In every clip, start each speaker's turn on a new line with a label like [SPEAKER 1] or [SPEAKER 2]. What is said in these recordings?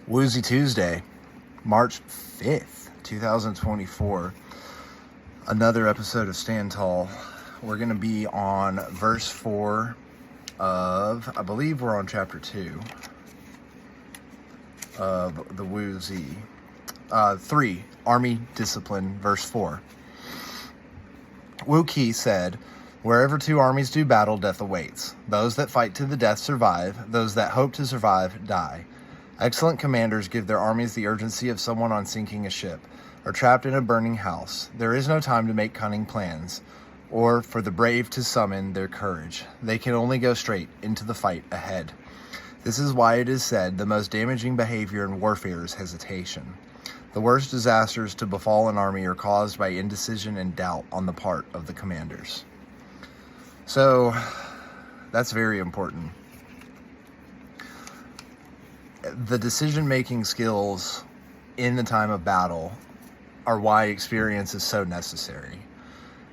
[SPEAKER 1] Wuzi Tuesday, March 5th, 2024. Another episode of Stand Tall. We're going to be on verse 4 of, I believe we're on chapter 2 of the Wuzi. 3, Army Discipline, verse 4. Wuzi said, "Wherever two armies do battle, death awaits. Those that fight to the death survive. Those that hope to survive die. Excellent commanders give their armies the urgency of someone on sinking a ship, or trapped in a burning house. There is no time to make cunning plans, or for the brave to summon their courage. They can only go straight into the fight ahead. This is why it is said, the most damaging behavior in warfare is hesitation. The worst disasters to befall an army are caused by indecision and doubt on the part of the commanders." So, that's very important. The decision-making skills in the time of battle are why experience is so necessary.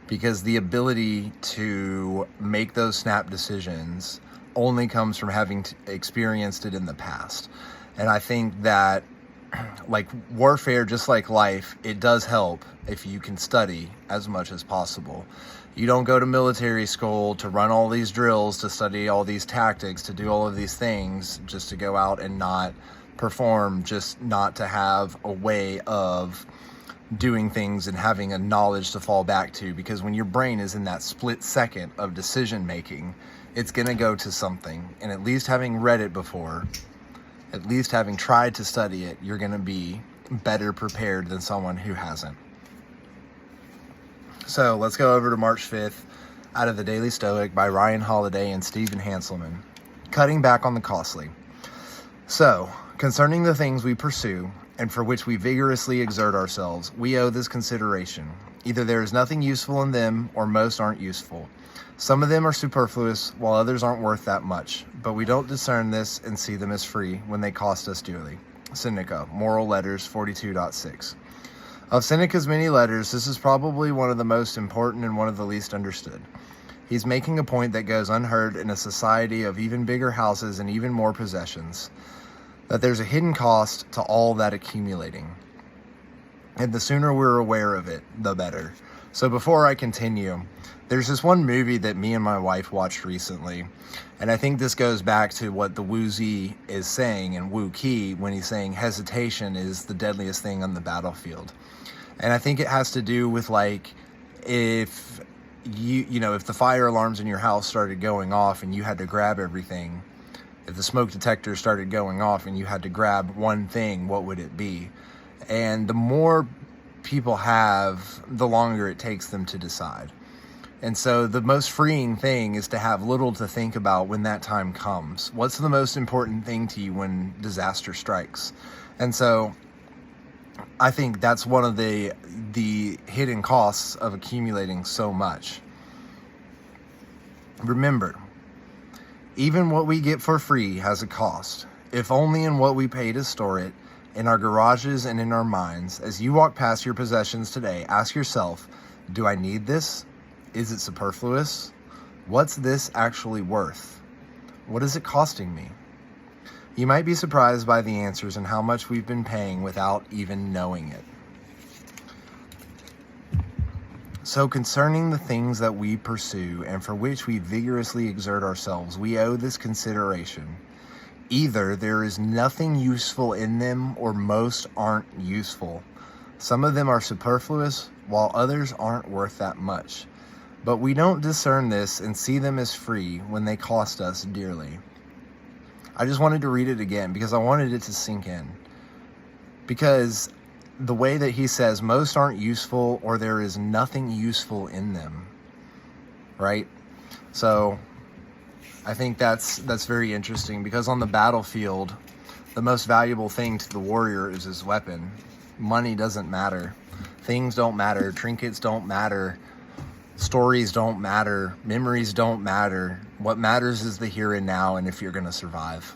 [SPEAKER 1] Because the ability to make those snap decisions only comes from having experienced it in the past. And I think that, like warfare, just like life, it does help if you can study as much as possible. You don't go to military school to run all these drills, to study all these tactics, to do all of these things, just to go out and not perform, just not to have a way of doing things and having a knowledge to fall back to. Because when your brain is in that split second of decision making, it's going to go to something. And at least having read it before, at least having tried to study it, you're going to be better prepared than someone who hasn't. So let's go over to March 5th out of the Daily Stoic by Ryan Holiday and Stephen Hanselman. Cutting back on the costly. So, concerning the things we pursue and for which we vigorously exert ourselves, we owe this consideration. Either there is nothing useful in them, or most aren't useful. Some of them are superfluous, while others aren't worth that much. But we don't discern this and see them as free when they cost us dearly. Seneca, Moral Letters 42.6. Of Seneca's many letters, this is probably one of the most important and one of the least understood. He's making a point that goes unheard in a society of even bigger houses and even more possessions, that there's a hidden cost to all that accumulating. And the sooner we're aware of it, the better. So before I continue, there's this one movie that me and my wife watched recently, and I think this goes back to what the Wuzi is saying in Wu Qi when he's saying hesitation is the deadliest thing on the battlefield. And I think it has to do with, like, if if the fire alarms in your house started going off and you had to grab everything, if the smoke detector started going off and you had to grab one thing, what would it be? And the more people have, the longer it takes them to decide. And so the most freeing thing is to have little to think about when that time comes. What's the most important thing to you when disaster strikes? And so I think that's one of the hidden costs of accumulating so much. Remember, even what we get for free has a cost, if only in what we pay to store it, in our garages and in our minds. As you walk past your possessions today, ask yourself, do I need this? Is it superfluous? What's this actually worth? What is it costing me? You might be surprised by the answers and how much we've been paying without even knowing it. So concerning the things that we pursue and for which we vigorously exert ourselves, we owe this consideration. Either there is nothing useful in them, or most aren't useful. Some of them are superfluous, while others aren't worth that much. But we don't discern this and see them as free when they cost us dearly. I just wanted to read it again because I wanted it to sink in. Because the way that he says most aren't useful, or there is nothing useful in them, right? So I think that's very interesting, because on the battlefield, the most valuable thing to the warrior is his weapon. Money doesn't matter. Things don't matter. Trinkets don't matter. Stories don't matter. Memories don't matter. What matters is the here and now, and if you're going to survive.